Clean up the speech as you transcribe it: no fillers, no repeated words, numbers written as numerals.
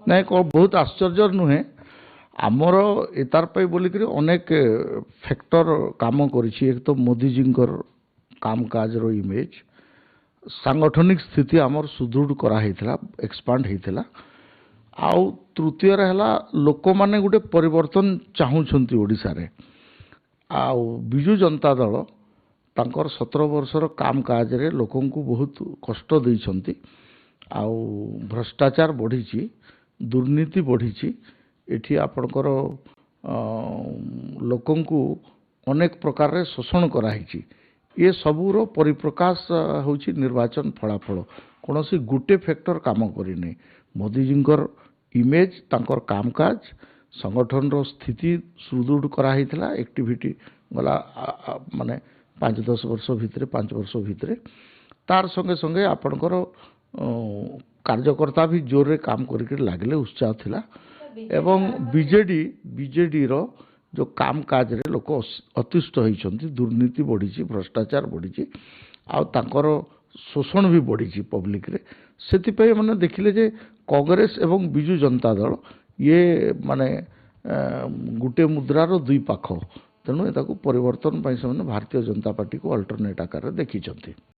ନାଇଁ ବହୁତ ଆଶ୍ଚର୍ଯ୍ୟ ନୁହେଁ ଆମର ଏତାର ପାଇଁ ବୋଲିକରି ଅନେକ ଫ୍ୟାକ୍ଟର କାମ କରିଛି। ଏକ ତ ମୋଦିଜୀଙ୍କର କାମ କାଜର ଇମେଜ, ସାଂଗଠନିକ ସ୍ଥିତି ଆମର ସୁଦୃଢ଼ କରାହେଇଥିଲା, ଏକ୍ସପାଣ୍ଡ ହେଇଥିଲା। ଆଉ ତୃତୀୟରେ ହେଲା ଲୋକମାନେ ଗୋଟେ ପରିବର୍ତ୍ତନ ଚାହୁଁଛନ୍ତି ଓଡ଼ିଶାରେ। ଆଉ ବିଜୁ ଜନତା ଦଳ ତାଙ୍କର 17 ବର୍ଷର କାମ କାଜରେ ଲୋକଙ୍କୁ ବହୁତ କଷ୍ଟ ଦେଇଛନ୍ତି। ଆଉ ଭ୍ରଷ୍ଟାଚାର ବଢ଼ିଛି, ଦୁର୍ନୀତି ବଢ଼ିଛି। ଏଠି ଆପଣଙ୍କର ଲୋକଙ୍କୁ ଅନେକ ପ୍ରକାରରେ ଶୋଷଣ କରାହେଇଛି। ଏ ସବୁର ପରିପ୍ରକାଶ ହେଉଛି ନିର୍ବାଚନ ଫଳାଫଳ। କୌଣସି ଗୋଟେ ଫ୍ୟାକ୍ଟର କାମ କରିନି। ମୋଦିଜୀଙ୍କର ଇମେଜ, ତାଙ୍କର କାମକାଜ, ସଂଗଠନର ସ୍ଥିତି ସୁଦୃଢ଼ କରାହେଇଥିଲା। ଆକ୍ଟିଭିଟି ଗଲା ମାନେ 5-10 ବର୍ଷ ଭିତରେ, 5 ବର୍ଷ ଭିତରେ। ତାର ସଙ୍ଗେ ସଙ୍ଗେ ଆପଣଙ୍କର କାର୍ଯ୍ୟକର୍ତ୍ତା ବି ଜୋରରେ କାମ କରିକି ଲାଗିଲେ, ଉତ୍ସାହ ଥିଲା। ଏବଂ ବିଜେଡ଼ିର ଯେଉଁ କାମ କାଜରେ ଲୋକ ଅତିଷ୍ଠ ହୋଇଛନ୍ତି। ଦୁର୍ନୀତି ବଢ଼ିଛି, ଭ୍ରଷ୍ଟାଚାର ବଢ଼ିଛି, ଆଉ ତାଙ୍କର ଶୋଷଣ ବି ବଢ଼ିଛି ପବ୍ଲିକରେ। ସେଥିପାଇଁ ମାନେ ଦେଖିଲେ ଯେ କଂଗ୍ରେସ ଏବଂ ବିଜୁ ଜନତା ଦଳ ଇଏ ମାନେ ଗୋଟିଏ ମୁଦ୍ରାର ଦୁଇ ପାଖ। ତେଣୁ ତାକୁ ପରିବର୍ତ୍ତନ ପାଇଁ ସେମାନେ ଭାରତୀୟ ଜନତା ପାର୍ଟିକୁ ଅଲ୍ଟରନେଟ୍ ଆକାରରେ ଦେଖିଛନ୍ତି।